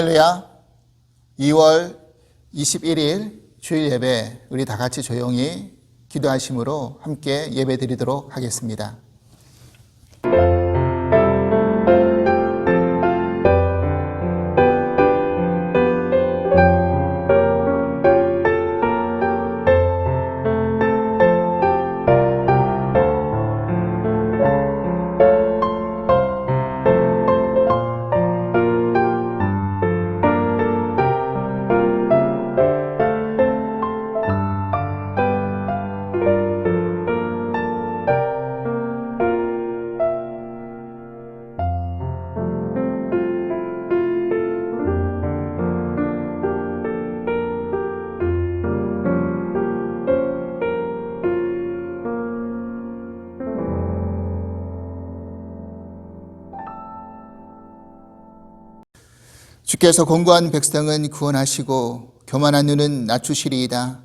할렐루야. 2월 21일 주일 예배 우리 다 같이 조용히 기도하심으로 함께 예배 드리도록 하겠습니다. 주께서 공고한 백성은 구원하시고 교만한 눈은 낮추시리이다.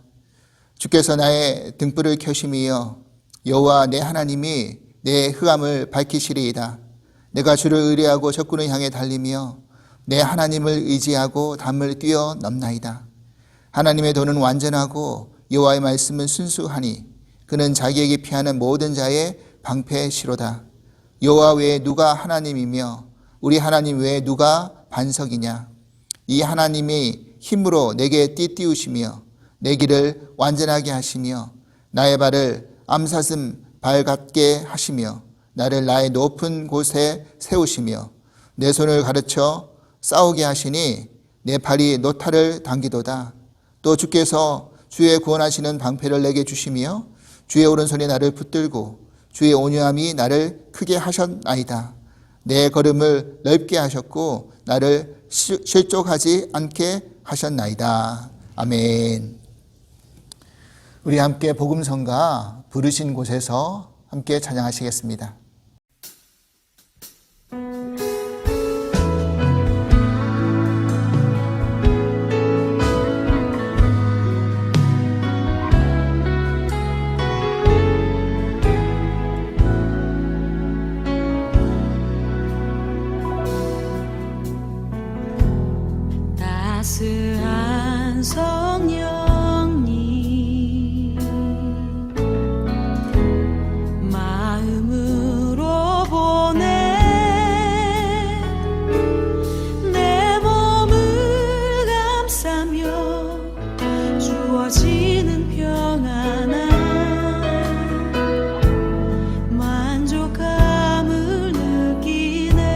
주께서 나의 등불을 켜심이여 여호와 내 하나님이 내 흑암을 밝히시리이다. 내가 주를 의뢰하고 적군을 향해 달리며 내 하나님을 의지하고 담을 뛰어넘나이다. 하나님의 도는 완전하고 여호와의 말씀은 순수하니 그는 자기에게 피하는 모든 자의 방패시로다. 여호와 외에 누가 하나님이며 우리 하나님 외에 누가 반석이냐. 이 하나님이 힘으로 내게 띠띠우시며 내 길을 완전하게 하시며 나의 발을 암사슴 발 같게 하시며 나를 나의 높은 곳에 세우시며 내 손을 가르쳐 싸우게 하시니 내 팔이 노타를 당기도다. 또 주께서 주의 구원하시는 방패를 내게 주시며 주의 오른손이 나를 붙들고 주의 온유함이 나를 크게 하셨나이다. 내 걸음을 넓게 하셨고 나를 실족하지 않게 하셨나이다. 아멘. 우리 함께 복음성가 부르신 곳에서 함께 찬양하시겠습니다. 따스한 성령님 마음으로 보내 내 몸을 감싸며 주어지는 평안한 만족감을 느끼네.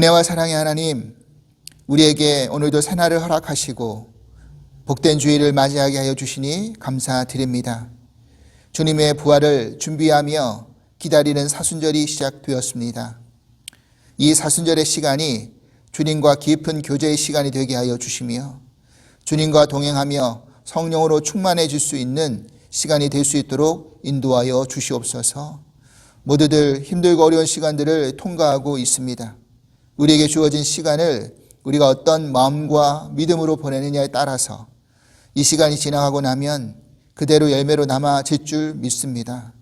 은혜와 사랑의 하나님, 우리에게 오늘도 새날을 허락하시고 복된 주일을 맞이하게 하여 주시니 감사드립니다. 주님의 부활을 준비하며 기다리는 사순절이 시작되었습니다. 이 사순절의 시간이 주님과 깊은 교제의 시간이 되게 하여 주시며 주님과 동행하며 성령으로 충만해질 수 있는 시간이 될 수 있도록 인도하여 주시옵소서. 모두들 힘들고 어려운 시간들을 통과하고 있습니다. 우리에게 주어진 시간을 우리가 어떤 마음과 믿음으로 보내느냐에 따라서 이 시간이 지나가고 나면 그대로 열매로 남아질 줄 믿습니다.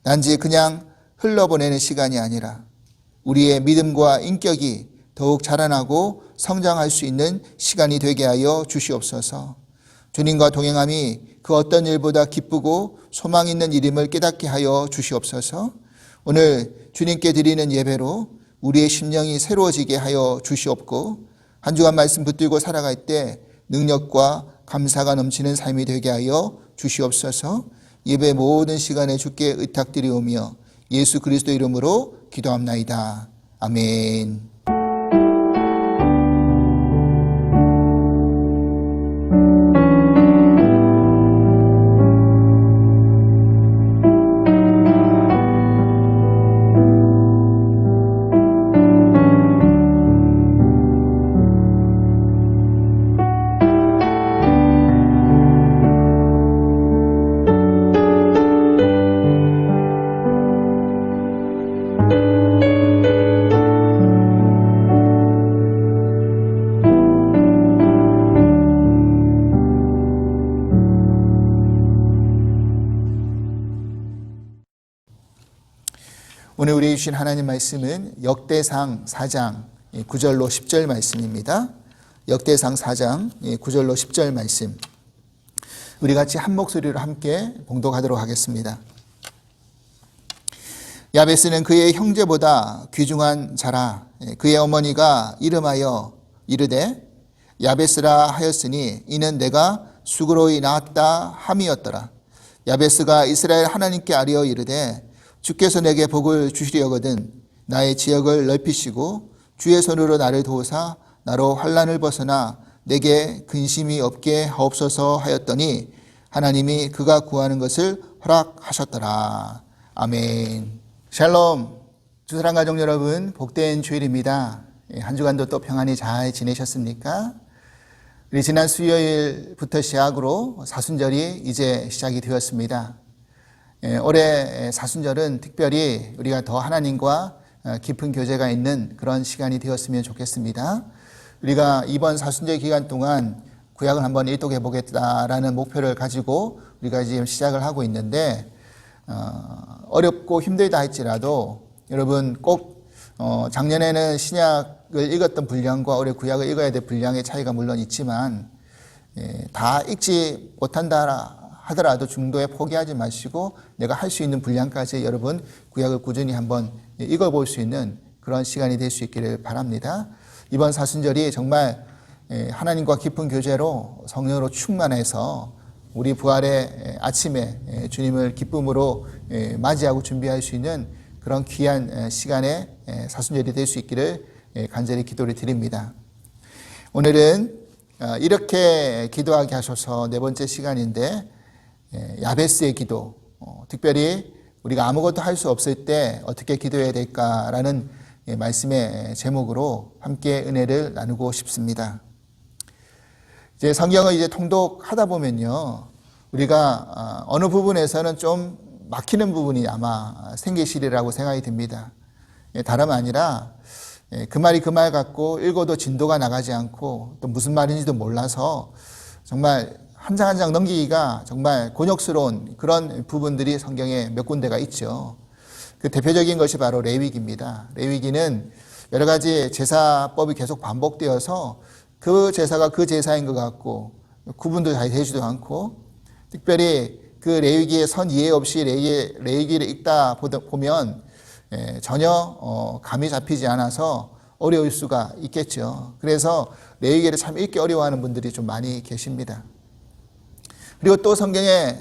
단지 그냥 흘러보내는 시간이 아니라 우리의 믿음과 인격이 더욱 자라나고 성장할 수 있는 시간이 되게 하여 주시옵소서. 주님과 동행함이 그 어떤 일보다 기쁘고 소망 있는 일임을 깨닫게 하여 주시옵소서. 오늘 주님께 드리는 예배로 우리의 심령이 새로워지게 하여 주시옵고 한 주간 말씀 붙들고 살아갈 때 능력과 감사가 넘치는 삶이 되게 하여 주시옵소서. 예배 모든 시간에 주께 의탁드리오며 예수 그리스도 이름으로 기도합나이다. 아멘. 오늘 우리에게 주신 하나님 말씀은 역대상 4장 9절로 10절 말씀입니다. 역대상 4장 9절로 10절 말씀. 우리 같이 한 목소리로 함께 봉독하도록 하겠습니다. 야베스는 그의 형제보다 귀중한 자라. 그의 어머니가 이름하여 이르되 야베스라 하였으니 이는 내가 수고로이 낳았다 함이었더라. 야베스가 이스라엘 하나님께 아뢰어 이르되 주께서 내게 복을 주시려거든 나의 지역을 넓히시고 주의 손으로 나를 도우사 나로 환난을 벗어나 내게 근심이 없게 하옵소서 하였더니 하나님이 그가 구하는 것을 허락하셨더라. 아멘. 샬롬. 주사랑 가족 여러분, 복된 주일입니다. 한 주간도 또 평안히 잘 지내셨습니까? 우리 지난 수요일부터 시작으로 사순절이 이제 시작이 되었습니다. 올해 사순절은 특별히 우리가 더 하나님과 깊은 교제가 있는 그런 시간이 되었으면 좋겠습니다. 우리가 이번 사순절 기간 동안 구약을 한번 일독해 보겠다라는 목표를 가지고 우리가 지금 시작을 하고 있는데 어렵고 힘들다 할지라도 여러분 꼭 작년에는 신약을 읽었던 분량과 올해 구약을 읽어야 될 분량의 차이가 물론 있지만 다 읽지 못한다 하더라도 중도에 포기하지 마시고 내가 할 수 있는 분량까지 여러분 구약을 꾸준히 한번 읽어볼 수 있는 그런 시간이 될 수 있기를 바랍니다. 이번 사순절이 정말 하나님과 깊은 교제로 성령으로 충만해서 우리 부활의 아침에 주님을 기쁨으로 맞이하고 준비할 수 있는 그런 귀한 시간의 사순절이 될 수 있기를 간절히 기도를 드립니다. 오늘은 이렇게 기도하게 하셔서 네 번째 시간인데 야베스의 기도, 특별히 우리가 아무것도 할 수 없을 때 어떻게 기도해야 될까라는 말씀의 제목으로 함께 은혜를 나누고 싶습니다. 이제 성경을 이제 통독하다 보면요, 우리가 어느 부분에서는 좀 막히는 부분이 아마 생기시리라고 생각이 듭니다. 다름 아니라 그 말이 그 말 같고 읽어도 진도가 나가지 않고 또 무슨 말인지도 몰라서 정말 한 장 한 장 넘기기가 정말 곤욕스러운 그런 부분들이 성경에 몇 군데가 있죠. 그 대표적인 것이 바로 레위기입니다. 레위기는 여러 가지 제사법이 계속 반복되어서 그 제사가 그 제사인 것 같고 구분도 잘 되지도 않고 특별히 그 레위기의 선 이해 없이 레위기를 읽다 보면 전혀 감이 잡히지 않아서 어려울 수가 있겠죠. 그래서 레위기를 참 읽기 어려워하는 분들이 좀 많이 계십니다. 그리고 또 성경에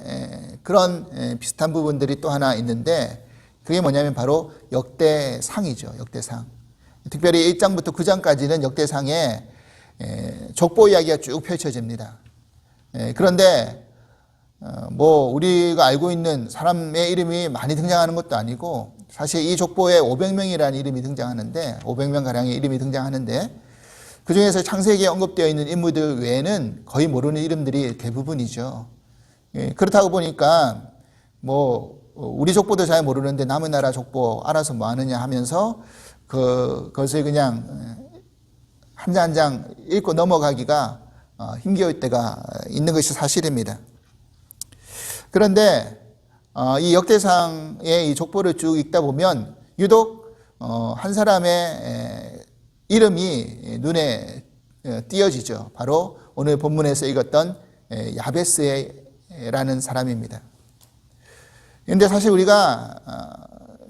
그런 비슷한 부분들이 또 하나 있는데 그게 뭐냐면 바로 역대상이죠. 역대상. 특별히 1장부터 9장까지는 역대상에 족보 이야기가 쭉 펼쳐집니다. 그런데 뭐 우리가 알고 있는 사람의 이름이 많이 등장하는 것도 아니고 사실 이 족보에 500명이라는 이름이 등장하는데 500명 가량의 이름이 등장하는데 그 중에서 창세기에 언급되어 있는 인물들 외에는 거의 모르는 이름들이 대부분이죠. 그렇다고 보니까 뭐 우리 족보도 잘 모르는데 남의 나라 족보 알아서 뭐 하느냐 하면서 그것을 그냥 한 장 한 장 읽고 넘어가기가 힘겨울 때가 있는 것이 사실입니다. 그런데 이 역대상의 이 족보를 쭉 읽다 보면 유독 한 사람의 이름이 눈에 띄어지죠. 바로 오늘 본문에서 읽었던 야베스라는 사람입니다. 그런데 사실 우리가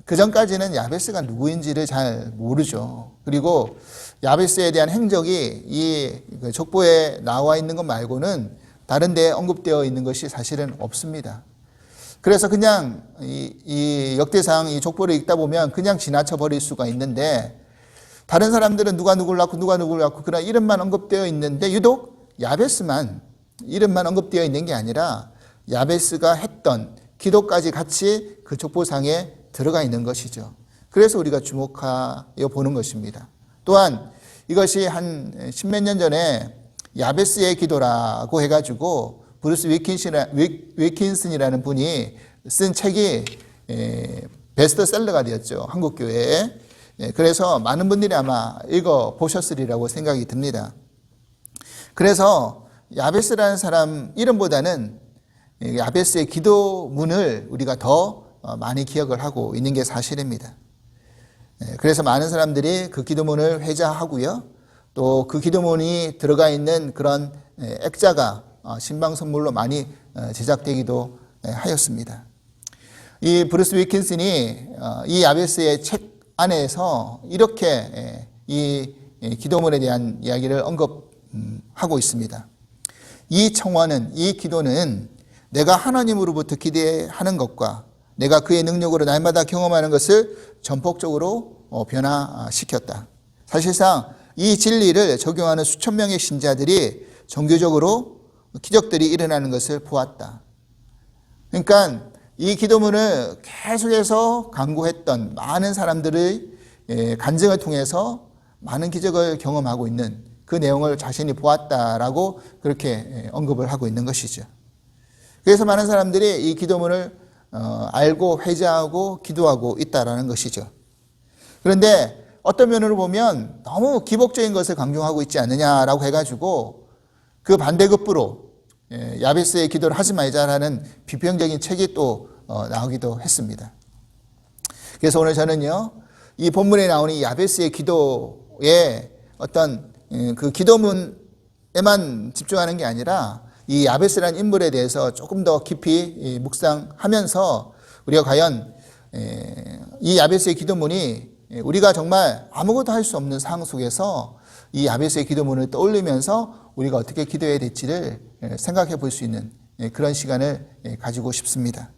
그 전까지는 야베스가 누구인지를 잘 모르죠. 그리고 야베스에 대한 행적이 이 족보에 나와 있는 것 말고는 다른 데에 언급되어 있는 것이 사실은 없습니다. 그래서 그냥 이 역대상 이 족보를 읽다 보면 그냥 지나쳐 버릴 수가 있는데 다른 사람들은 누가 누구를 낳고 그런 이름만 언급되어 있는데 유독 야베스만 이름만 언급되어 있는 게 아니라 야베스가 했던 기도까지 같이 그 족보상에 들어가 있는 것이죠. 그래서 우리가 주목하여 보는 것입니다. 또한 이것이 한 10몇 년 전에 야베스의 기도라고 해가지고 브루스 윌킨슨이라는 분이 쓴 책이 베스트셀러가 되었죠. 한국교회에. 그래서 많은 분들이 아마 읽어보셨으리라고 생각이 듭니다. 그래서 야베스라는 사람 이름보다는 야베스의 기도문을 우리가 더 많이 기억을 하고 있는 게 사실입니다. 그래서 많은 사람들이 그 기도문을 회자하고요. 또 그 기도문이 들어가 있는 그런 액자가 신방 선물로 많이 제작되기도 하였습니다. 이 브루스 윌킨슨이 이 야베스의 책 안에서 이렇게 이 기도문에 대한 이야기를 언급하고 있습니다. 이 청원은, 이 기도는 내가 하나님으로부터 기대하는 것과 내가 그의 능력으로 날마다 경험하는 것을 전폭적으로 변화시켰다. 사실상 이 진리를 적용하는 수천 명의 신자들이 정규적으로 기적들이 일어나는 것을 보았다. 그러니까 이 기도문을 계속해서 강구했던 많은 사람들의 간증을 통해서 많은 기적을 경험하고 있는 그 내용을 자신이 보았다라고 그렇게 언급을 하고 있는 것이죠. 그래서 많은 사람들이 이 기도문을 알고 회자하고 기도하고 있다라는 것이죠. 그런데 어떤 면으로 보면 너무 기복적인 것을 강조하고 있지 않느냐라고 해가지고 그 반대급부로 야베스의 기도를 하지 말자라는 비평적인 책이 또 나오기도 했습니다. 그래서 오늘 저는요, 이 본문에 나오는 이 야베스의 기도의 어떤 그 기도문에만 집중하는 게 아니라 이 야베스라는 인물에 대해서 조금 더 깊이 묵상하면서 우리가 과연 이 야베스의 기도문이 우리가 정말 아무것도 할 수 없는 상황 속에서 이 야베스의 기도문을 떠올리면서 우리가 어떻게 기도해야 될지를 생각해 볼 수 있는 그런 시간을 가지고 싶습니다.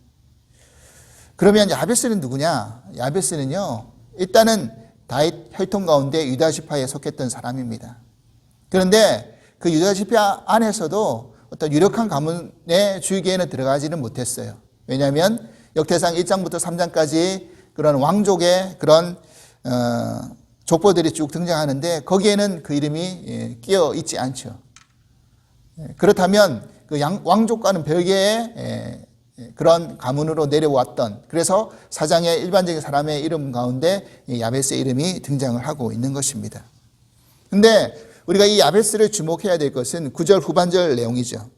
그러면 야베스는 누구냐? 야베스는요, 일단은 다윗 혈통 가운데 유다 지파에 속했던 사람입니다. 그런데 그 유다 지파 안에서도 어떤 유력한 가문의 줄기에는 들어가지는 못했어요. 왜냐하면 역대상 1장부터 3장까지 그런 왕족의 그런 족보들이 쭉 등장하는데 거기에는 그 이름이 끼어 있지 않죠. 그렇다면 그 왕족과는 별개의 그런 가문으로 내려왔던, 그래서 사장의 일반적인 사람의 이름 가운데 야베스의 이름이 등장을 하고 있는 것입니다. 근데 우리가 이 야베스를 주목해야 될 것은 9절 후반절 내용이죠.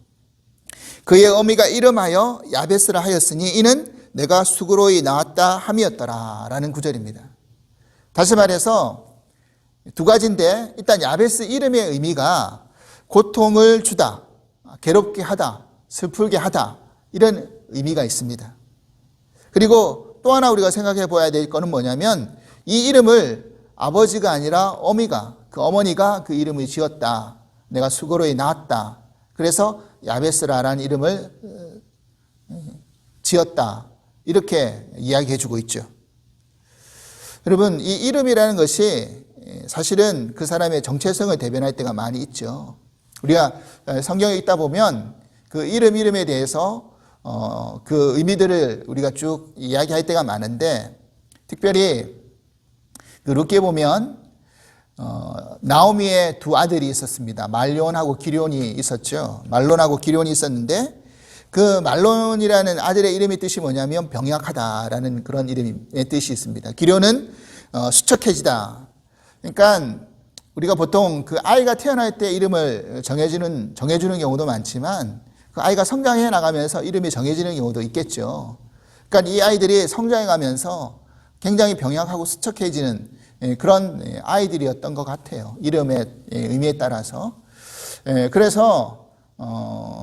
그의 어미가 이름하여 야베스라 하였으니 이는 내가 수고로이 낳았다 함이었더라 라는 구절입니다. 다시 말해서 두 가지인데, 일단 야베스 이름의 의미가 고통을 주다, 괴롭게 하다, 슬프게 하다, 이런 의미가 있습니다. 그리고 또 하나 우리가 생각해 봐야 될 것은 뭐냐면 이 이름을 아버지가 아니라 어미가, 그 어머니가 그 이름을 지었다. 내가 수고로이 낳았다. 그래서 야베스라라는 이름을 지었다. 이렇게 이야기해 주고 있죠. 여러분, 이 이름이라는 것이 사실은 그 사람의 정체성을 대변할 때가 많이 있죠. 우리가 성경에 있다 보면 그 이름에 대해서 그 의미들을 우리가 쭉 이야기할 때가 많은데, 특별히 그 룻기에 보면 나오미의 두 아들이 있었습니다. 말론하고 기럯이 있었죠. 말론하고 기럯이 있었는데, 그 말론이라는 아들의 이름의 뜻이 뭐냐면 병약하다라는 그런 이름의 뜻이 있습니다. 기럯은 수척해지다. 그러니까 우리가 보통 그 아이가 태어날 때 이름을 정해주는 경우도 많지만, 그 아이가 성장해 나가면서 이름이 정해지는 경우도 있겠죠. 그러니까 이 아이들이 성장해 가면서 굉장히 병약하고 수척해지는 그런 아이들이었던 것 같아요. 이름의 의미에 따라서. 그래서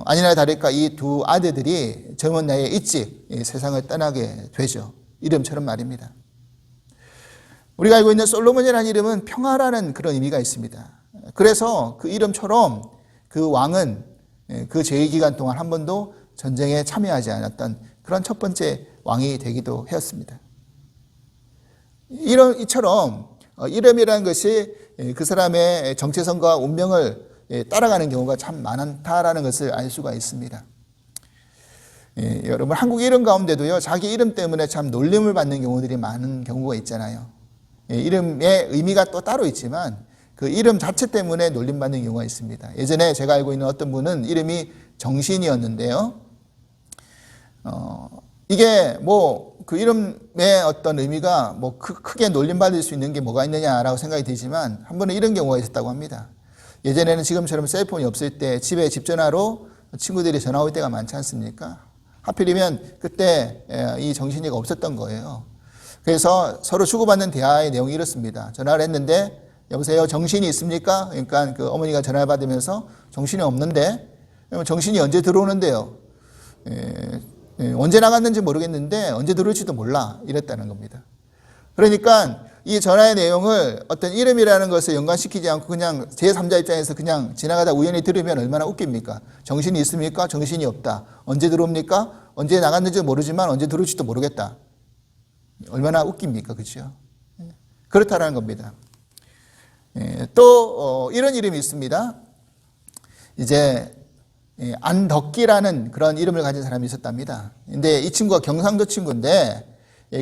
아니나 다를까 이 두 아들들이 젊은 나이에 일찍 세상을 떠나게 되죠. 이름처럼 말입니다. 우리가 알고 있는 솔로몬이라는 이름은 평화라는 그런 의미가 있습니다. 그래서 그 이름처럼 그 왕은 그 제위기간 동안 한 번도 전쟁에 참여하지 않았던 그런 첫 번째 왕이 되기도 하였습니다. 이처럼 이름이라는 것이 그 사람의 정체성과 운명을 따라가는 경우가 참 많다라는 것을 알 수가 있습니다. 여러분, 한국 이름 가운데도요, 자기 이름 때문에 참 놀림을 받는 경우들이 많은 경우가 있잖아요. 이름의 의미가 또 따로 있지만 그 이름 자체 때문에 놀림받는 경우가 있습니다. 예전에 제가 알고 있는 어떤 분은 이름이 정신이었는데요. 이게 뭐 그 이름의 어떤 의미가 뭐 크게 놀림받을 수 있는 게 뭐가 있느냐라고 생각이 들지만, 한 번은 이런 경우가 있었다고 합니다. 예전에는 지금처럼 셀폰이 없을 때 집에 집 전화로 친구들이 전화 올 때가 많지 않습니까? 하필이면 그때 이 정신이가 없었던 거예요. 그래서 서로 주고받는 대화의 내용이 이렇습니다. 전화를 했는데, 여보세요, 정신이 있습니까? 그러니까 그 어머니가 전화를 받으면서 정신이 없는데, 정신이 언제 들어오는데요? 언제 나갔는지 모르겠는데 언제 들어올지도 몰라. 이랬다는 겁니다. 그러니까 이 전화의 내용을 어떤 이름이라는 것을 연관시키지 않고 그냥 제3자 입장에서 그냥 지나가다 우연히 들으면 얼마나 웃깁니까? 정신이 있습니까? 정신이 없다. 언제 들어옵니까? 언제 나갔는지 모르지만 언제 들어올지도 모르겠다. 얼마나 웃깁니까? 그렇죠? 그렇다라는 겁니다. 또 이런 이름이 있습니다. 이제 안덕기라는 그런 이름을 가진 사람이 있었답니다. 근데 이 친구가 경상도 친구인데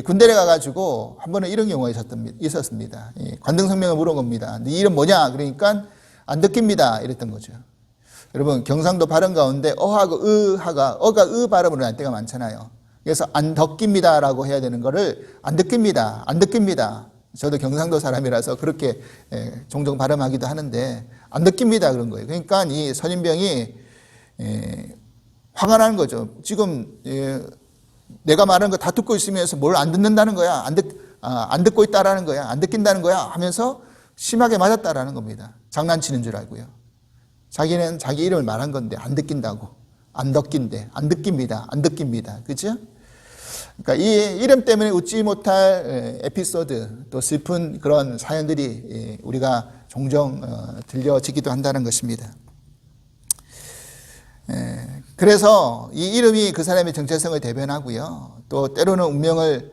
군대에 가가지고 한 번은 이런 경우가 있었습니다. 관등성명을 물은 겁니다. 네 이름 뭐냐? 그러니까 안덕기입니다. 이랬던 거죠. 여러분, 경상도 발음 가운데 어하고 어가 으 발음으로 날 때가 많잖아요. 그래서 안덕기입니다라고 해야 되는 거를 안덕기입니다. 안덕기입니다. 저도 경상도 사람이라서 그렇게 종종 발음하기도 하는데 안덕기입니다 그런 거예요. 그러니까 이 선임병이 화가 나는 거죠. 지금 내가 말하는 거 다 듣고 있으면서 뭘 안 듣는다는 거야. 안 듣고 있다라는 거야. 안 듣긴다는 거야 하면서 심하게 맞았다라는 겁니다. 장난치는 줄 알고요. 자기는 자기 이름을 말한 건데 안 듣긴다고. 안 듣긴데. 안 듣깁니다. 안 듣깁니다. 그죠? 그러니까 이 이름 때문에 웃지 못할 에피소드, 또 슬픈 그런 사연들이 우리가 종종 들려지기도 한다는 것입니다. 그래서 이 이름이 그 사람의 정체성을 대변하고요. 또 때로는 운명을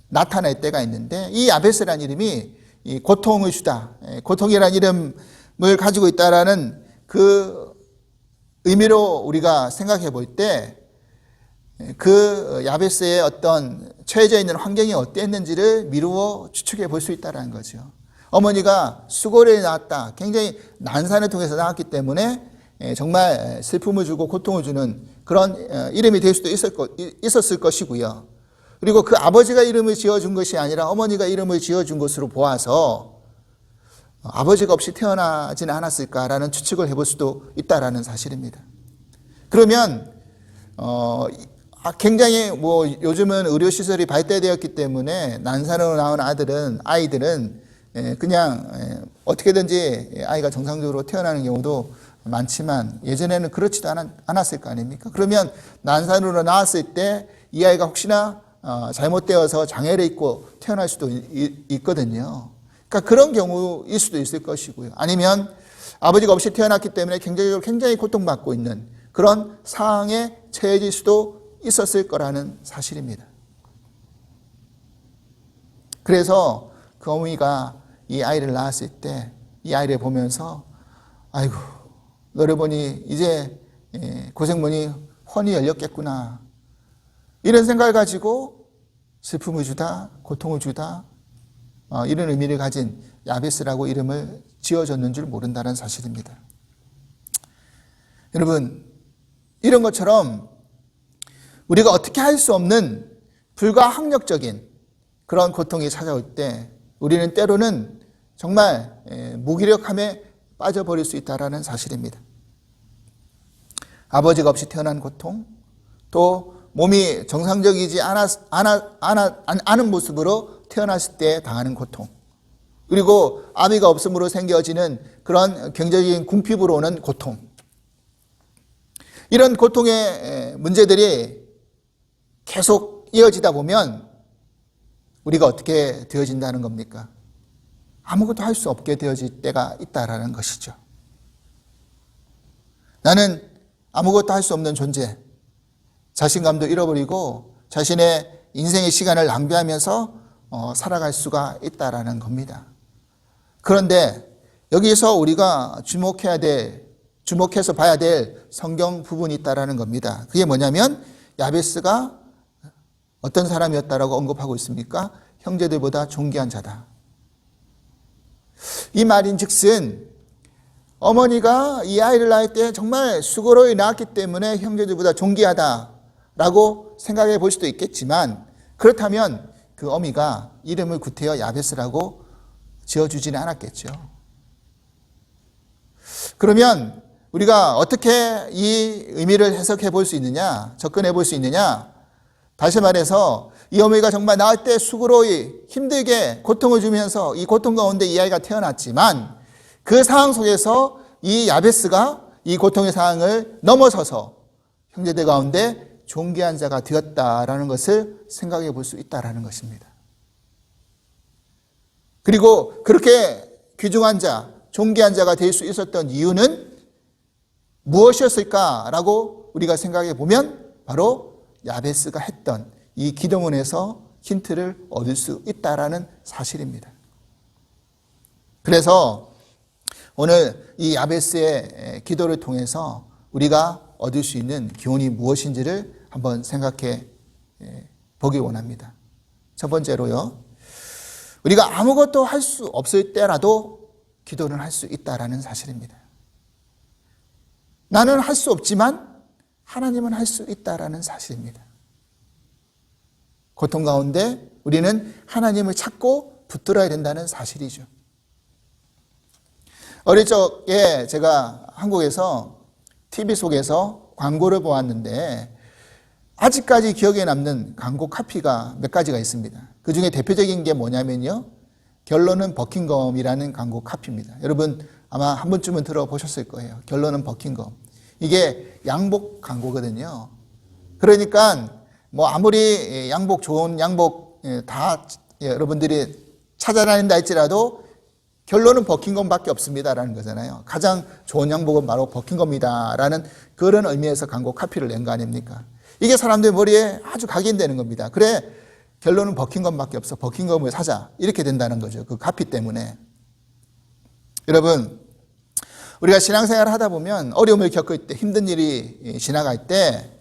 나타낼 때가 있는데, 이 야베스라는 이름이 이 고통을 주다, 고통이라는 이름을 가지고 있다라는 그 의미로 우리가 생각해 볼 때, 그 야베스의 어떤 처해져 있는 환경이 어땠는지를 미루어 추측해 볼 수 있다는 거죠. 어머니가 수고를 낳았다, 굉장히 난산을 통해서 낳았기 때문에 정말 슬픔을 주고 고통을 주는 그런 이름이 될 수도 있었을 것이고요. 그리고 그 아버지가 이름을 지어준 것이 아니라 어머니가 이름을 지어준 것으로 보아서 아버지가 없이 태어나지는 않았을까라는 추측을 해볼 수도 있다라는 사실입니다. 그러면 굉장히 뭐 요즘은 의료시설이 발달되었기 때문에 난산으로 나온 아이들은 그냥 어떻게든지 아이가 정상적으로 태어나는 경우도 많지만, 예전에는 그렇지도 않았을 거 아닙니까? 그러면 난산으로 나왔을 때 이 아이가 혹시나 잘못되어서 장애를 입고 태어날 수도 있거든요. 그러니까 그런 경우일 수도 있을 것이고요. 아니면 아버지가 없이 태어났기 때문에 굉장히 고통받고 있는 그런 상황에 처해질 수도 있었을 거라는 사실입니다. 그래서 그 어머니가 이 아이를 낳았을 때 이 아이를 보면서 아이고 너를 보니 이제 고생문이 훤히 열렸겠구나, 이런 생각을 가지고 슬픔을 주다, 고통을 주다, 이런 의미를 가진 야베스라고 이름을 지어줬는 줄 모른다는 사실입니다. 여러분, 이런 것처럼 우리가 어떻게 할 수 없는 불가항력적인 그런 고통이 찾아올 때 우리는 때로는 정말 무기력함에 빠져버릴 수 있다는 사실입니다. 아버지가 없이 태어난 고통, 또 몸이 정상적이지 않은 모습으로 태어났을 때 당하는 고통, 그리고 아비가 없음으로 생겨지는 그런 경제적인 궁핍으로 오는 고통, 이런 고통의 문제들이 계속 이어지다 보면 우리가 어떻게 되어진다는 겁니까? 아무것도 할 수 없게 되어질 때가 있다라는 것이죠. 나는 아무것도 할 수 없는 존재, 자신감도 잃어버리고 자신의 인생의 시간을 낭비하면서 살아갈 수가 있다라는 겁니다. 그런데 여기서 우리가 주목해서 봐야 될 성경 부분이 있다라는 겁니다. 그게 뭐냐면 야베스가 어떤 사람이었다라고 언급하고 있습니까? 형제들보다 존귀한 자다. 이 말인즉슨 어머니가 이 아이를 낳을 때 정말 수고로이 낳았기 때문에 형제들보다 존귀하다라고 생각해 볼 수도 있겠지만, 그렇다면 그 어미가 이름을 구태여 야베스라고 지어주지는 않았겠죠. 그러면 우리가 어떻게 이 의미를 해석해 볼 수 있느냐, 접근해 볼 수 있느냐? 다시 말해서 이 어머니가 정말 낳을 때 수고로이 힘들게 고통을 주면서 이 고통 가운데 이 아이가 태어났지만, 그 상황 속에서 이 야베스가 이 고통의 상황을 넘어서서 형제들 가운데 존귀한 자가 되었다라는 것을 생각해 볼 수 있다라는 것입니다. 그리고 그렇게 귀중한 자, 존귀한 자가 될 수 있었던 이유는 무엇이었을까라고 우리가 생각해 보면 바로 야베스가 했던 이 기도문에서 힌트를 얻을 수 있다라는 사실입니다. 그래서 오늘 이 야베스의 기도를 통해서 우리가 얻을 수 있는 교훈이 무엇인지를 한번 생각해 보기 원합니다. 첫 번째로요, 우리가 아무것도 할 수 없을 때라도 기도는 할 수 있다라는 사실입니다. 나는 할 수 없지만 하나님은 할 수 있다라는 사실입니다. 고통 가운데 우리는 하나님을 찾고 붙들어야 된다는 사실이죠. 어릴 적에 제가 한국에서 TV 속에서 광고를 보았는데 아직까지 기억에 남는 광고 카피가 몇 가지가 있습니다. 그 중에 대표적인 게 뭐냐면요, 결론은 버킹엄이라는 광고 카피입니다. 여러분 아마 한 번쯤은 들어보셨을 거예요. 결론은 버킹엄. 이게 양복 광고거든요. 그러니까 뭐 아무리 양복, 좋은 양복 다 여러분들이 찾아다닌다 할지라도 결론은 버킹엄밖에 없습니다라는 거잖아요. 가장 좋은 양복은 바로 버킹엄이다라는 그런 의미에서 광고 카피를 낸 거 아닙니까? 이게 사람들 머리에 아주 각인되는 겁니다. 그래, 결론은 버킹엄밖에 없어. 버킹엄을 사자. 이렇게 된다는 거죠. 그 카피 때문에. 여러분, 우리가 신앙생활을 하다 보면 어려움을 겪을 때, 힘든 일이 지나갈 때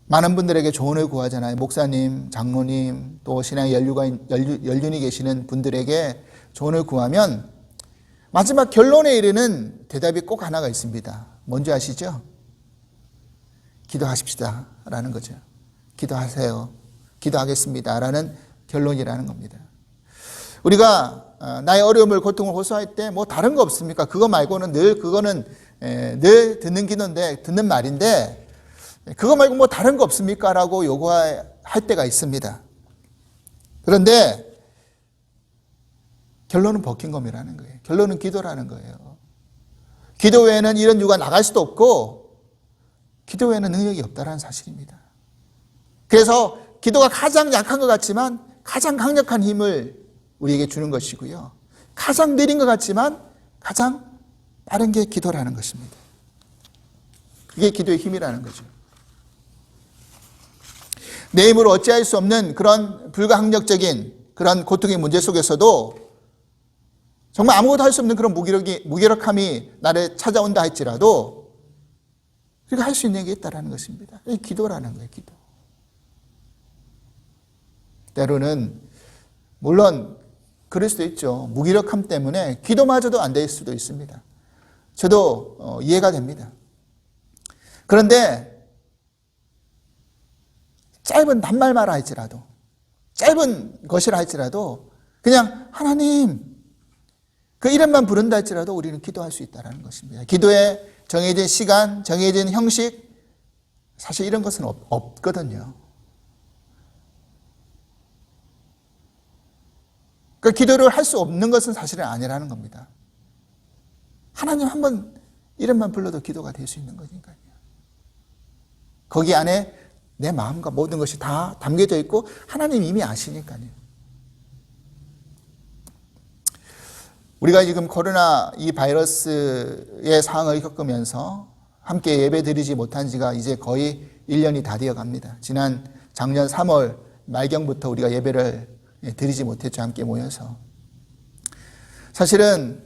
많은 분들에게 조언을 구하잖아요. 목사님, 장로님, 또 신앙의 연륜이 계시는 분들에게 조언을 구하면 마지막 결론에 이르는 대답이 꼭 하나가 있습니다. 뭔지 아시죠? 기도하십시다 라는 거죠. 기도하세요. 기도하겠습니다 라는 결론이라는 겁니다. 우리가 나의 어려움을, 고통을 호소할 때 뭐 다른 거 없습니까? 그거 말고는 그거는 늘 듣는 기도인데, 듣는 말인데, 그거 말고 뭐 다른 거 없습니까? 라고 요구할 때가 있습니다. 그런데 결론은 버킹엄이라는 거예요. 결론은 기도라는 거예요. 기도 외에는 이런 유가 나갈 수도 없고 기도 외에는 능력이 없다는 사실입니다. 그래서 기도가 가장 약한 것 같지만 가장 강력한 힘을 우리에게 주는 것이고요. 가장 느린 것 같지만 가장 빠른 게 기도라는 것입니다. 그게 기도의 힘이라는 거죠. 내 힘으로 어찌할 수 없는 그런 불가항력적인 그런 고통의 문제 속에서도 정말 아무것도 할 수 없는 그런 무기력함이 나를 찾아온다 할지라도 우리가 할 수 있는 게 있다는 것입니다. 이 기도라는 거예요. 기도. 때로는 물론 그럴 수도 있죠. 무기력함 때문에 기도마저도 안 될 수도 있습니다. 저도 이해가 됩니다. 그런데 짧은 단말만 할지라도, 짧은 것이라 할지라도 그냥 하나님 그 이름만 부른다 할지라도 우리는 기도할 수 있다는 것입니다. 기도에 정해진 시간, 정해진 형식, 사실 이런 것은 없거든요. 그 기도를 할 수 없는 것은 사실은 아니라는 겁니다. 하나님 한번 이름만 불러도 기도가 될 수 있는 거니까요. 거기 안에 내 마음과 모든 것이 다 담겨져 있고 하나님 이미 아시니까요. 우리가 지금 코로나 이 바이러스의 상황을 겪으면서 함께 예배 드리지 못한 지가 이제 거의 1년이 다 되어 갑니다. 지난 작년 3월 말경부터 우리가 예배를 드리지 못했죠. 함께 모여서. 사실은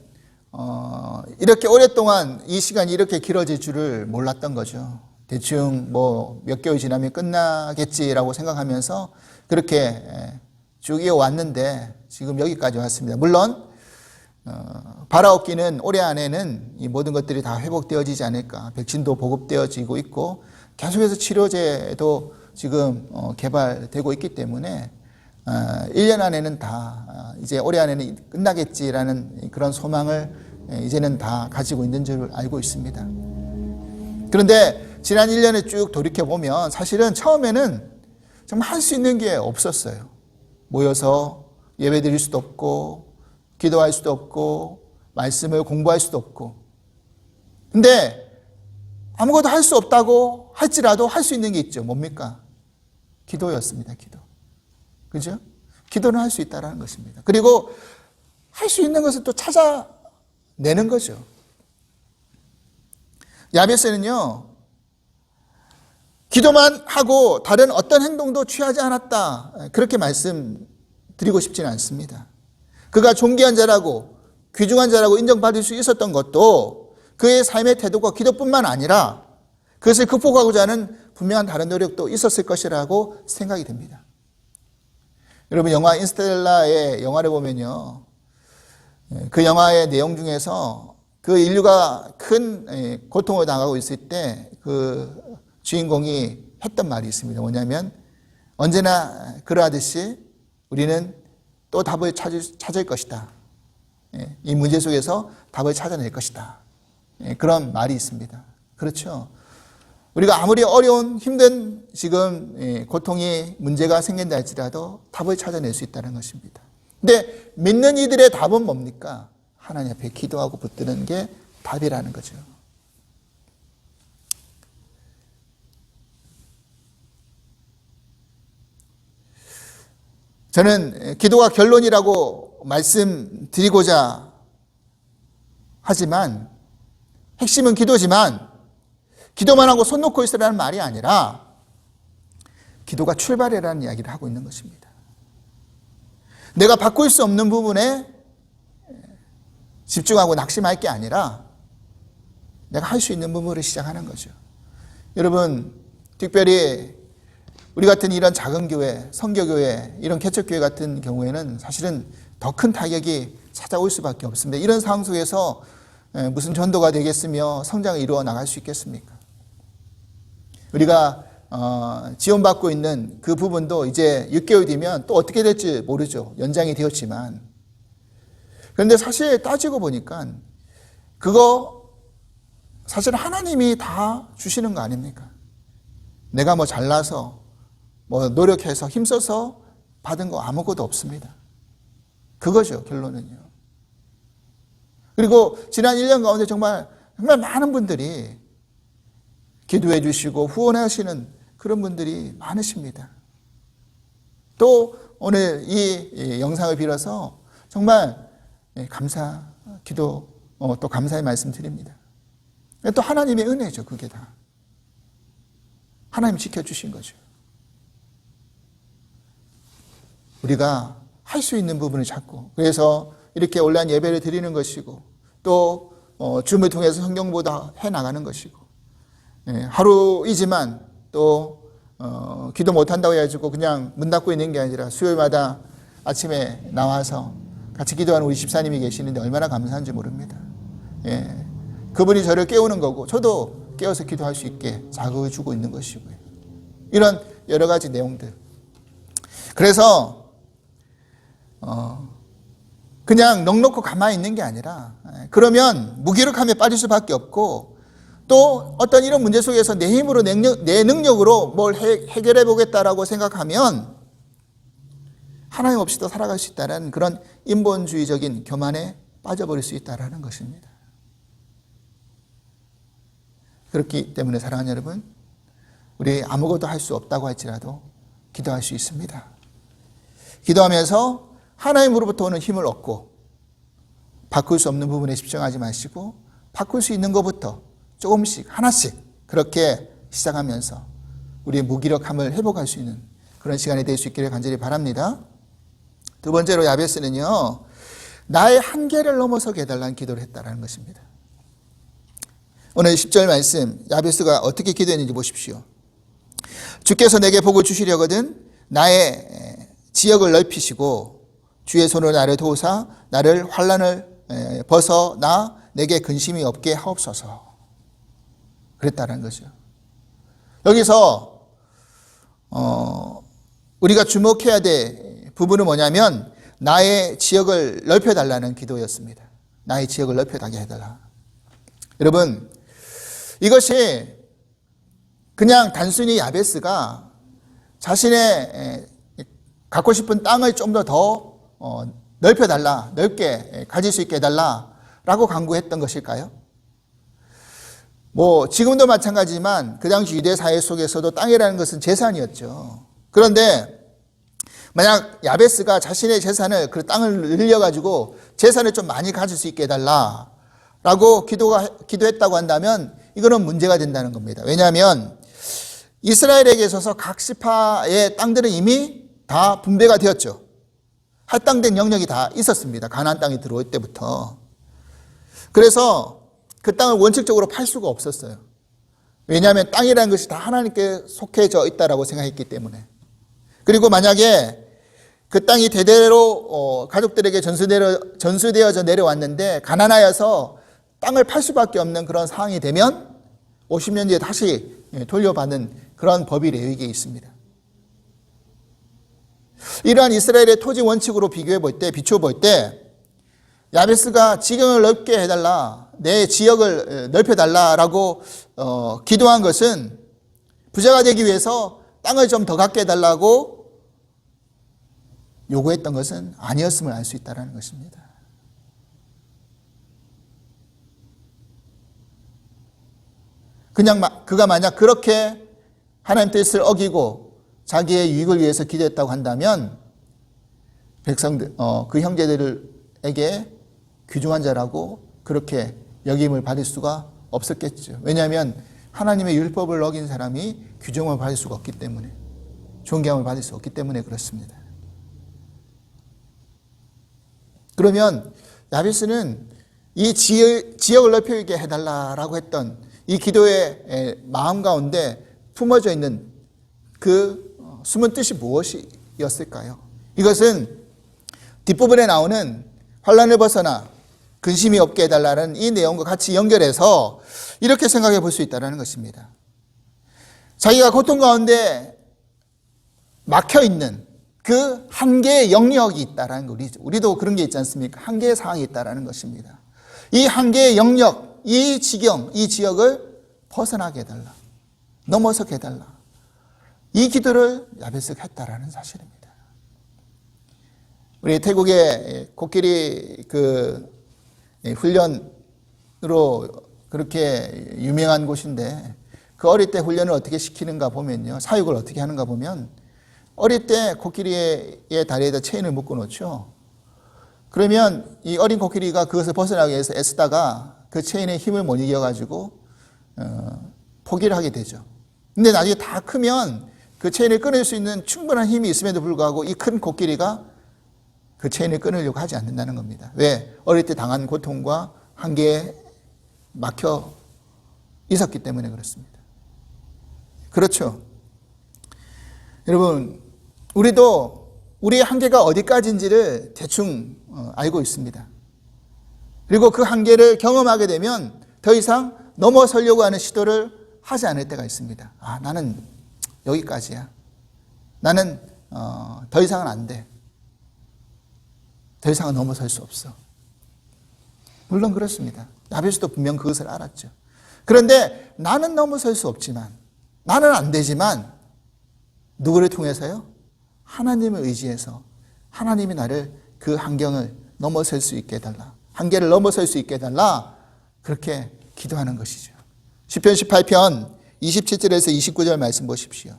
이렇게 오랫동안 이 시간이 이렇게 길어질 줄을 몰랐던 거죠. 대충 뭐 몇 개월 지나면 끝나겠지라고 생각하면서 그렇게 쭉 이어왔는데 지금 여기까지 왔습니다. 물론 바라옵기는 올해 안에는 이 모든 것들이 다 회복되어지지 않을까. 백신도 보급되어지고 있고 계속해서 치료제도 지금 개발되고 있기 때문에 1년 안에는 다 이제 올해 안에는 끝나겠지라는 그런 소망을 이제는 다 가지고 있는 줄 알고 있습니다. 그런데 지난 1년에 쭉 돌이켜보면 사실은 처음에는 정말 할 수 있는 게 없었어요. 모여서 예배 드릴 수도 없고 기도할 수도 없고 말씀을 공부할 수도 없고. 근데 아무것도 할 수 없다고 할지라도 할 수 있는 게 있죠. 뭡니까? 기도였습니다. 기도. 그죠? 기도는 할 수 있다는 것입니다. 그리고 할 수 있는 것을 또 찾아내는 거죠. 야베스는요, 기도만 하고 다른 어떤 행동도 취하지 않았다. 그렇게 말씀드리고 싶지는 않습니다. 그가 존귀한 자라고 귀중한 자라고 인정받을 수 있었던 것도 그의 삶의 태도가 기도뿐만 아니라 그것을 극복하고자 하는 분명한 다른 노력도 있었을 것이라고 생각이 됩니다. 여러분 영화 인스텔라의 영화를 보면요, 그 영화의 내용 중에서 그 인류가 큰 고통을 당하고 있을 때 그 주인공이 했던 말이 있습니다. 뭐냐면 언제나 그러하듯이 우리는 또 답을 찾을 것이다. 이 문제 속에서 답을 찾아낼 것이다. 그런 말이 있습니다. 그렇죠. 우리가 아무리 어려운 힘든 지금 고통이 문제가 생긴다 할지라도 답을 찾아낼 수 있다는 것입니다. 근데 믿는 이들의 답은 뭡니까? 하나님 앞에 기도하고 붙드는 게 답이라는 거죠. 저는 기도가 결론이라고 말씀드리고자 하지만 핵심은 기도지만 기도만 하고 손 놓고 있으라는 말이 아니라 기도가 출발이라는 이야기를 하고 있는 것입니다. 내가 바꿀 수 없는 부분에 집중하고 낙심할 게 아니라 내가 할 수 있는 부분을 시작하는 거죠. 여러분, 특별히 우리 같은 이런 작은 교회, 성교교회, 이런 개척교회 같은 경우에는 사실은 더 큰 타격이 찾아올 수밖에 없습니다. 이런 상황 속에서 무슨 전도가 되겠으며 성장을 이루어 나갈 수 있겠습니까? 우리가 지원받고 있는 그 부분도 이제 6개월 뒤면 또 어떻게 될지 모르죠. 연장이 되었지만. 그런데 사실 따지고 보니까 그거 사실 하나님이 다 주시는 거 아닙니까? 내가 뭐 잘나서 뭐 노력해서 힘써서 받은 거 아무것도 없습니다. 그거죠, 결론은요. 그리고 지난 1년 가운데 정말 많은 분들이 기도해 주시고 후원하시는 그런 분들이 많으십니다. 또 오늘 이 영상을 빌어서 정말 감사, 기도, 또 감사의 말씀 드립니다. 또 하나님의 은혜죠, 그게 다. 하나님 지켜주신 거죠. 우리가 할 수 있는 부분을 찾고, 그래서 이렇게 온라인 예배를 드리는 것이고, 또 줌을 통해서 성경보다 해나가는 것이고, 하루이지만 또 기도 못한다고 해가지고 그냥 문 닫고 있는 게 아니라 수요일마다 아침에 나와서 같이 기도하는 우리 집사님이 계시는데 얼마나 감사한지 모릅니다. 그분이 저를 깨우는 거고 저도 깨어서 기도할 수 있게 자극을 주고 있는 것이고요. 이런 여러 가지 내용들. 그래서 그냥 넉넉히 가만히 있는 게 아니라, 그러면 무기력함에 빠질 수밖에 없고, 또 어떤 이런 문제 속에서 내 힘으로 내 능력으로 뭘 해결해 보겠다라고 생각하면 하나님 없이도 살아갈 수 있다는 그런 인본주의적인 교만에 빠져버릴 수 있다는 것입니다. 그렇기 때문에 사랑하는 여러분, 우리 아무것도 할 수 없다고 할지라도 기도할 수 있습니다. 기도하면서 하나님으로부터 오는 힘을 얻고, 바꿀 수 없는 부분에 집중하지 마시고 바꿀 수 있는 것부터 조금씩 하나씩 그렇게 시작하면서 우리의 무기력함을 회복할 수 있는 그런 시간이 될 수 있기를 간절히 바랍니다. 두 번째로 야베스는요, 나의 한계를 넘어서게 해달라는 기도를 했다는 것입니다. 오늘 10절 말씀, 야베스가 어떻게 기도했는지 보십시오. 주께서 내게 복을 주시려거든 나의 지역을 넓히시고 주의 손으로 나를 도우사 나를 환난을 벗어나 내게 근심이 없게 하옵소서. 그랬다는 거죠. 여기서 우리가 주목해야 될 부분은 뭐냐면 나의 지역을 넓혀달라는 기도였습니다. 나의 지역을 넓혀가게 해달라. 여러분, 이것이 그냥 단순히 야베스가 자신의 갖고 싶은 땅을 좀 더 넓혀달라, 넓게 가질 수 있게 해달라라고 간구했던 것일까요? 지금도 마찬가지지만 그 당시 유대 사회 속에서도 땅이라는 것은 재산이었죠. 그런데 만약 야베스가 자신의 재산을, 그 땅을 늘려가지고 재산을 좀 많이 가질 수 있게 해달라라고 기도했다고 한다면 이거는 문제가 된다는 겁니다. 왜냐하면 이스라엘에게 있어서 각 지파의 땅들은 이미 다 분배가 되었죠. 할당된 영역이 다 있었습니다. 가나안 땅이 들어올 때부터. 그래서 그 땅을 원칙적으로 팔 수가 없었어요. 왜냐하면 땅이라는 것이 다 하나님께 속해져 있다라고 생각했기 때문에. 그리고 만약에 그 땅이 대대로 가족들에게 전수되어져 내려왔는데 가난하여서 땅을 팔 수밖에 없는 그런 상황이 되면 50년 뒤에 다시 돌려받는 그런 법이 레위기에 있습니다. 이러한 이스라엘의 토지 원칙으로 비추어 볼 때 야베스가 지경을 넓게 해달라, 내 지역을 넓혀달라라고 기도한 것은 부자가 되기 위해서 땅을 좀 더 갖게 해달라고 요구했던 것은 아니었음을 알 수 있다는 것입니다. 그냥 그가 만약 그렇게 하나님 뜻을 어기고 자기의 유익을 위해서 기도했다고 한다면 백성들, 그 형제들에게 귀중한 자라고 그렇게 여김을 받을 수가 없었겠죠. 왜냐하면 하나님의 율법을 어긴 사람이 규정을 받을 수가 없기 때문에, 존경을 받을 수 없기 때문에 그렇습니다. 그러면 야베스는 이 지역을 넓히게 해달라라고 했던 이 기도의 마음 가운데 품어져 있는 그 숨은 뜻이 무엇이었을까요? 이것은 뒷부분에 나오는 환난을 벗어나 근심이 없게 해달라는 이 내용과 같이 연결해서 이렇게 생각해 볼 수 있다는 것입니다. 자기가 고통 가운데 막혀있는 그 한계의 영역이 있다는 거, 우리도 그런 게 있지 않습니까? 한계의 상황이 있다는 것입니다. 이 한계의 영역, 이 지경, 이 지역을 벗어나게 해달라, 넘어서게 해달라, 이 기도를 야베스가 했다라는 사실입니다. 우리 태국의 코끼리 훈련으로 그렇게 유명한 곳인데 그 어릴 때 훈련을 어떻게 시키는가 보면요, 사육을 어떻게 하는가 보면 어릴 때 코끼리의 다리에다 체인을 묶어 놓죠. 그러면 이 어린 코끼리가 그것을 벗어나기 위해서 애쓰다가 그 체인에 힘을 못 이겨가지고 포기를 하게 되죠. 근데 나중에 다 크면 그 체인을 끊을 수 있는 충분한 힘이 있음에도 불구하고 이 큰 코끼리가 그 체인을 끊으려고 하지 않는다는 겁니다. 왜? 어릴 때 당한 고통과 한계에 막혀 있었기 때문에 그렇습니다. 그렇죠. 여러분, 우리도 우리의 한계가 어디까지인지를 대충 알고 있습니다. 그리고 그 한계를 경험하게 되면 더 이상 넘어서려고 하는 시도를 하지 않을 때가 있습니다. 아, 나는 여기까지야. 나는 더 이상은 안 돼. 더 이상은 넘어설 수 없어. 물론 그렇습니다. 야베스도 분명 그것을 알았죠. 그런데 나는 넘어설 수 없지만, 나는 안 되지만 누구를 통해서요? 하나님을 의지해서 하나님이 나를 그 환경을 넘어설 수 있게 해달라. 한계를 넘어설 수 있게 해달라. 그렇게 기도하는 것이죠. 시편 18편 27절에서 29절 말씀 보십시오.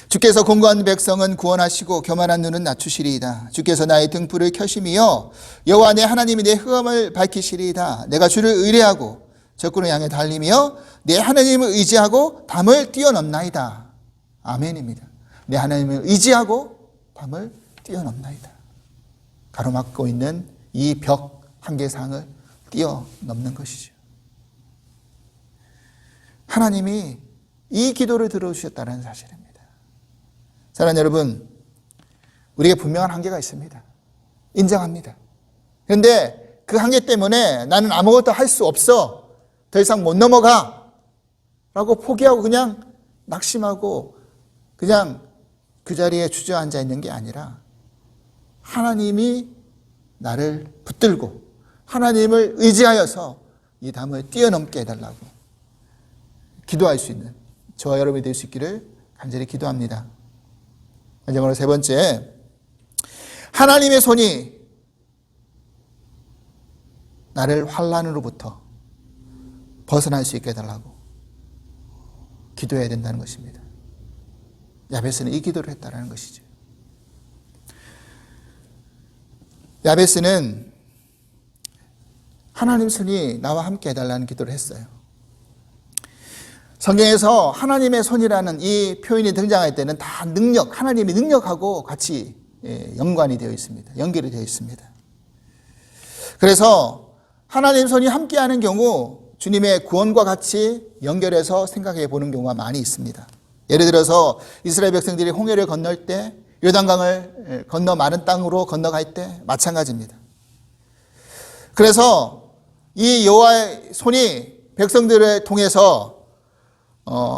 주께서 공고한 백성은 구원하시고 교만한 눈은 낮추시리이다. 주께서 나의 등불을 켜심이여 여호와 내 하나님이 내 흑암을 밝히시리이다. 내가 주를 의뢰하고 적군을 향해 달리며 내 하나님을 의지하고 담을 뛰어넘나이다. 아멘입니다. 내 하나님을 의지하고 담을 뛰어넘나이다. 가로막고 있는 이 벽 한계상을 뛰어넘는 것이죠. 하나님이 이 기도를 들어주셨다는 사실입니다. 사랑하는 여러분, 우리에게 분명한 한계가 있습니다. 인정합니다. 그런데 그 한계 때문에 나는 아무것도 할 수 없어. 더 이상 못 넘어가. 라고 포기하고 그냥 낙심하고 그냥 그 자리에 주저앉아 있는 게 아니라 하나님이 나를 붙들고 하나님을 의지하여서 이 담을 뛰어넘게 해달라고 기도할 수 있는 저와 여러분이 될 수 있기를 간절히 기도합니다. 마지막으로 세 번째, 하나님의 손이 나를 환난으로부터 벗어날 수 있게 해달라고 기도해야 된다는 것입니다. 야베스는 이 기도를 했다는 것이죠. 야베스는 하나님 손이 나와 함께 해달라는 기도를 했어요. 성경에서 하나님의 손이라는 이 표현이 등장할 때는 다 능력, 하나님의 능력하고 같이 연관이 되어 있습니다. 연결이 되어 있습니다. 그래서 하나님 손이 함께하는 경우 주님의 구원과 같이 연결해서 생각해 보는 경우가 많이 있습니다. 예를 들어서 이스라엘 백성들이 홍해를 건널 때 요단강을 건너 마른 땅으로 건너갈 때 마찬가지입니다. 그래서 이 여호와의 손이 백성들을 통해서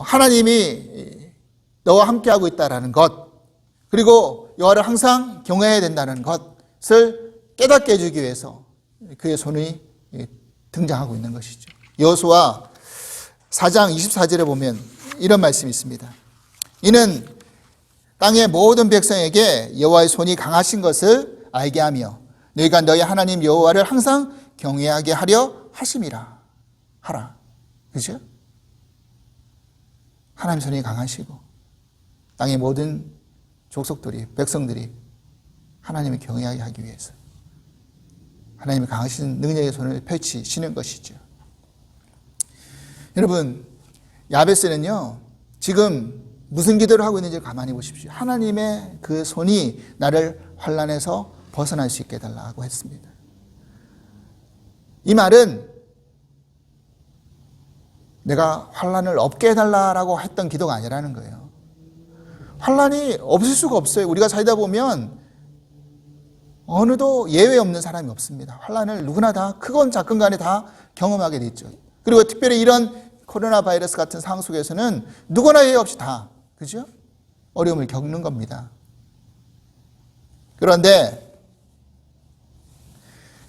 하나님이 너와 함께하고 있다는 것, 그리고 여호와를 항상 경외해야 된다는 것을 깨닫게 해주기 위해서 그의 손이 등장하고 있는 것이죠. 여호수아 4장 24절에 보면 이런 말씀이 있습니다. 이는 땅의 모든 백성에게 여호와의 손이 강하신 것을 알게 하며 너희가 너희 하나님 여호와를 항상 경외하게 하려 하심이라 하라. 그죠? 하나님 손이 강하시고 땅의 모든 족속들이, 백성들이 하나님을 경외하게 하기 위해서 하나님의 강하신 능력의 손을 펼치시는 것이죠. 여러분, 야베스는요, 지금 무슨 기도를 하고 있는지 가만히 보십시오. 하나님의 그 손이 나를 환난에서 벗어날 수 있게 해달라고 했습니다. 이 말은 내가 환난을 없게 해달라고 했던 기도가 아니라는 거예요. 환난이 없을 수가 없어요. 우리가 살다 보면 어느도 예외 없는 사람이 없습니다. 환난을 누구나 다 크건 작건 간에 다 경험하게 돼 있죠. 그리고 특별히 이런 코로나 바이러스 같은 상황 속에서는 누구나 예외 없이 다, 그죠? 어려움을 겪는 겁니다.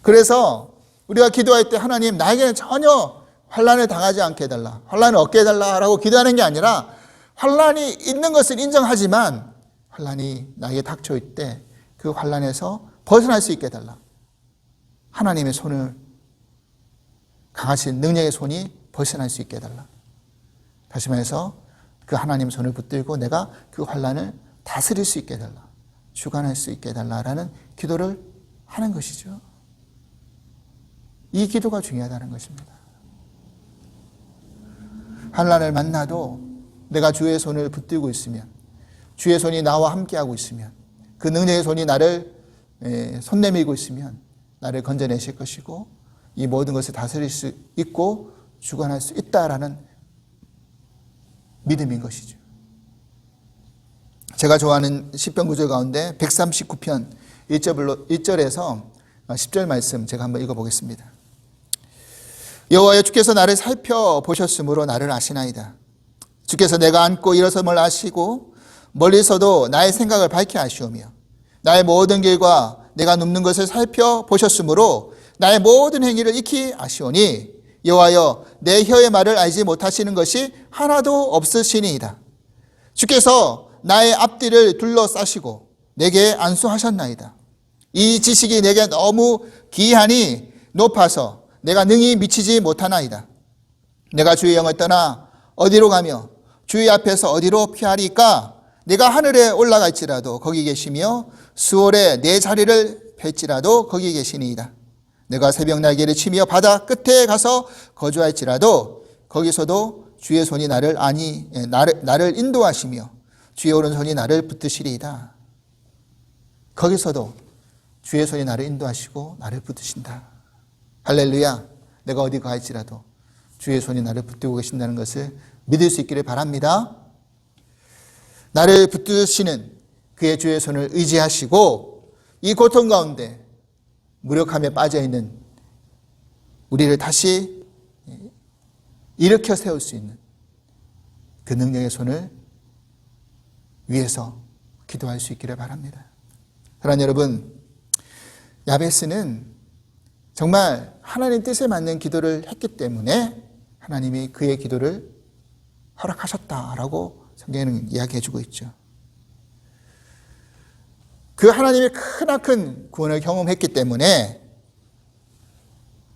그래서 우리가 기도할 때 하나님 나에게는 전혀 환난을 당하지 않게 해달라, 환난을 얻게 해달라라고 기도하는 게 아니라 환난이 있는 것을 인정하지만 환난이 나에게 닥쳐올 때 그 환난에서 벗어날 수 있게 해달라. 하나님의 손을, 강하신 능력의 손이 벗어날 수 있게 해달라. 다시 말해서 그 하나님의 손을 붙들고 내가 그 환난을 다스릴 수 있게 해달라, 주관할 수 있게 해달라라는 기도를 하는 것이죠. 이 기도가 중요하다는 것입니다. 환난을 만나도 내가 주의 손을 붙들고 있으면, 주의 손이 나와 함께하고 있으면, 그 능력의 손이 나를 손 내밀고 있으면 나를 건져내실 것이고 이 모든 것을 다스릴 수 있고 주관할 수 있다라는 믿음인 것이죠. 제가 좋아하는 시편 구절 가운데 139편 1절에서 10절 말씀 제가 한번 읽어보겠습니다. 여호와여, 주께서 나를 살펴보셨으므로 나를 아시나이다. 주께서 내가 앉고 일어섬을 아시고 멀리서도 나의 생각을 밝히 아시오며 나의 모든 길과 내가 눕는 것을 살펴보셨으므로 나의 모든 행위를 익히 아시오니 여호와여, 내 혀의 말을 알지 못하시는 것이 하나도 없으시니이다. 주께서 나의 앞뒤를 둘러싸시고 내게 안수하셨나이다. 이 지식이 내게 너무 기하니 높아서 내가 능히 미치지 못하나이다. 내가 주의 영을 떠나 어디로 가며 주의 앞에서 어디로 피하리까? 내가 하늘에 올라갈지라도 거기 계시며 수월에 내 자리를 펼지라도 거기 계시니이다. 내가 새벽 날개를 치며 바다 끝에 가서 거주할지라도 거기서도 주의 손이 나를 인도하시며 주의 오른손이 나를 붙드시리이다. 거기서도 주의 손이 나를 인도하시고 나를 붙드신다. 할렐루야. 내가 어디 갈지라도 주의 손이 나를 붙들고 계신다는 것을 믿을 수 있기를 바랍니다. 나를 붙드시는 그의 주의 손을 의지하시고 이 고통 가운데 무력함에 빠져있는 우리를 다시 일으켜 세울 수 있는 그 능력의 손을 위해서 기도할 수 있기를 바랍니다. 사랑하는 여러분, 야베스는 정말 하나님 뜻에 맞는 기도를 했기 때문에 하나님이 그의 기도를 허락하셨다라고 성경에는 이야기해 주고 있죠. 그 하나님의 크나큰 구원을 경험했기 때문에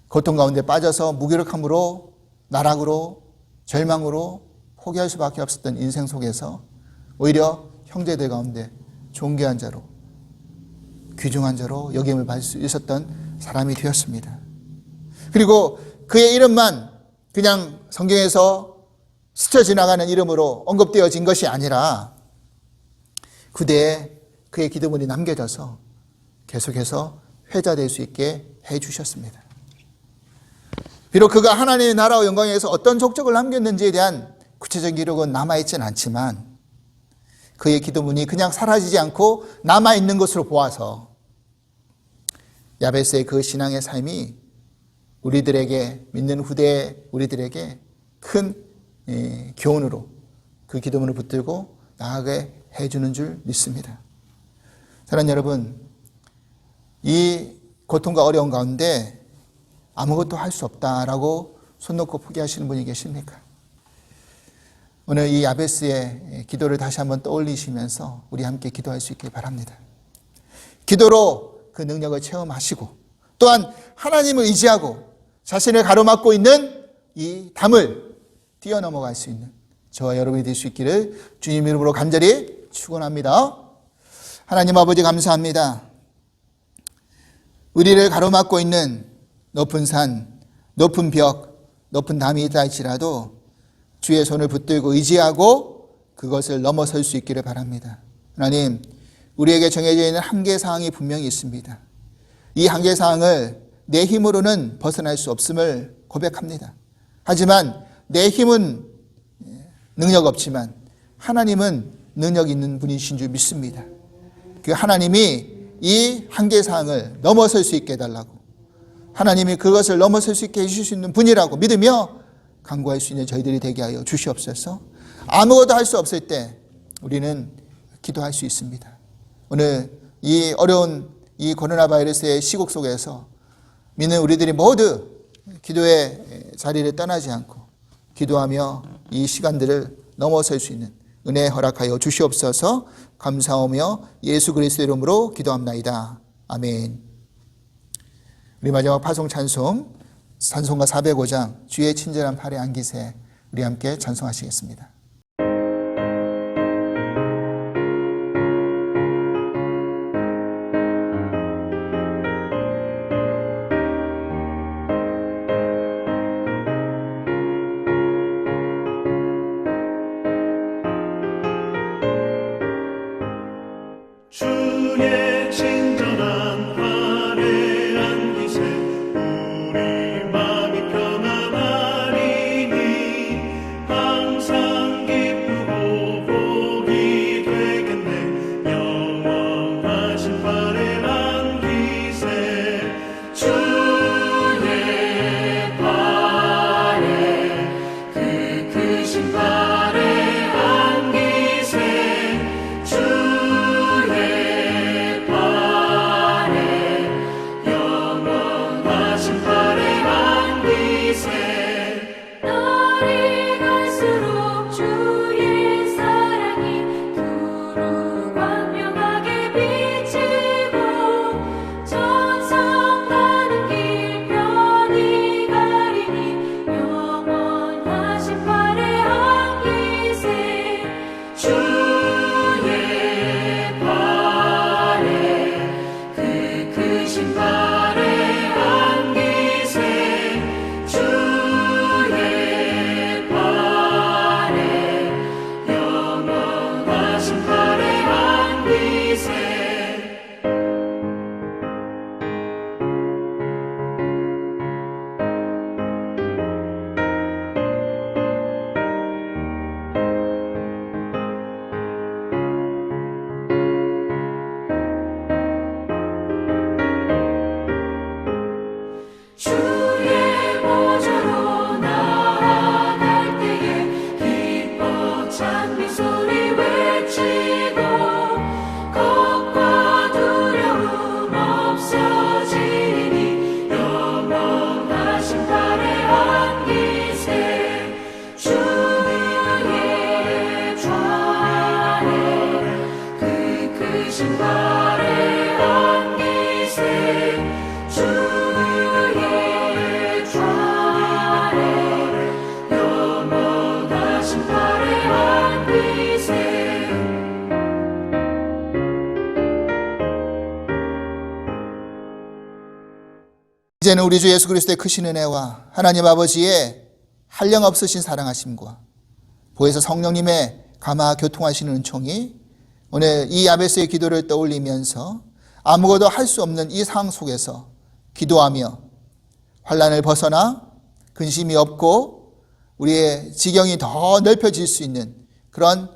고통 가운데 빠져서 무기력함으로 나락으로 절망으로 포기할 수밖에 없었던 인생 속에서 오히려 형제들 가운데 존귀한 자로 귀중한 자로 여김을 받을 수 있었던 사람이 되었습니다. 그리고 그의 이름만 그냥 성경에서 스쳐 지나가는 이름으로 언급되어진 것이 아니라 그대에 그의 기도문이 남겨져서 계속해서 회자될 수 있게 해 주셨습니다. 비록 그가 하나님의 나라와 영광에서 어떤 족적을 남겼는지에 대한 구체적인 기록은 남아있지는 않지만 그의 기도문이 그냥 사라지지 않고 남아있는 것으로 보아서 야베스의 그 신앙의 삶이 우리들에게, 믿는 후대 우리들에게 큰 교훈으로 그 기도문을 붙들고 나아가게 해주는 줄 믿습니다. 사랑하는 여러분, 이 고통과 어려운 가운데 아무것도 할 수 없다라고 손 놓고 포기하시는 분이 계십니까? 오늘 이 야베스의 기도를 다시 한번 떠올리시면서 우리 함께 기도할 수 있길 바랍니다. 기도로 그 능력을 체험하시고 또한 하나님을 의지하고 자신을 가로막고 있는 이 담을 뛰어넘어갈 수 있는 저와 여러분이 될 수 있기를 주님 이름으로 간절히 축원합니다. 하나님 아버지 감사합니다. 우리를 가로막고 있는 높은 산, 높은 벽, 높은 담이 있다 할지라도 주의 손을 붙들고 의지하고 그것을 넘어설 수 있기를 바랍니다. 하나님, 우리에게 정해져 있는 한계사항이 분명히 있습니다. 이 한계사항을 내 힘으로는 벗어날 수 없음을 고백합니다. 하지만 내 힘은 능력 없지만 하나님은 능력 있는 분이신 줄 믿습니다. 그 하나님이 이 한계사항을 넘어설 수 있게 해달라고, 하나님이 그것을 넘어설 수 있게 해주실 수 있는 분이라고 믿으며 간구할 수 있는 저희들이 되게 하여 주시옵소서. 아무것도 할 수 없을 때 우리는 기도할 수 있습니다. 오늘 이 어려운 이 코로나 바이러스의 시국 속에서 믿는 우리들이 모두 기도의 자리를 떠나지 않고 기도하며 이 시간들을 넘어설 수 있는 은혜 허락하여 주시옵소서. 감사하며 예수 그리스도의 이름으로 기도합나이다. 아멘. 우리 마지막 파송 찬송 찬송가 405장 주의 친절한 팔에 안기세 우리 함께 찬송하시겠습니다. 주의 친절한 이제는 우리 주 예수 그리스도의 크신 은혜와 하나님 아버지의 한량없으신 사랑하심과 보혜사 성령님의 감화 교통하시는 은총이 오늘 이 야베스의 기도를 떠올리면서 아무것도 할 수 없는 이 상황 속에서 기도하며 환난을 벗어나 근심이 없고 우리의 지경이 더 넓혀질 수 있는 그런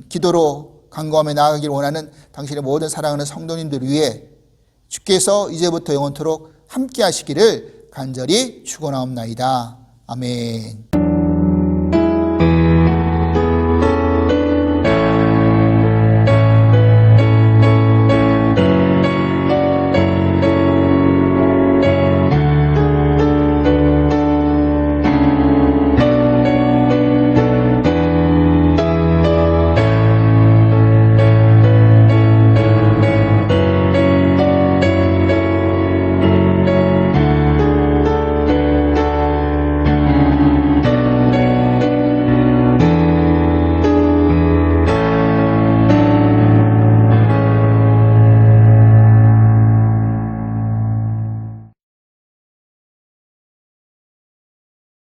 기도로 간구하며 나아가기를 원하는 당신의 모든 사랑하는 성도님들 위해 주께서 이제부터 영원토록 함께 하시기를 간절히 축원하옵나이다. 아멘.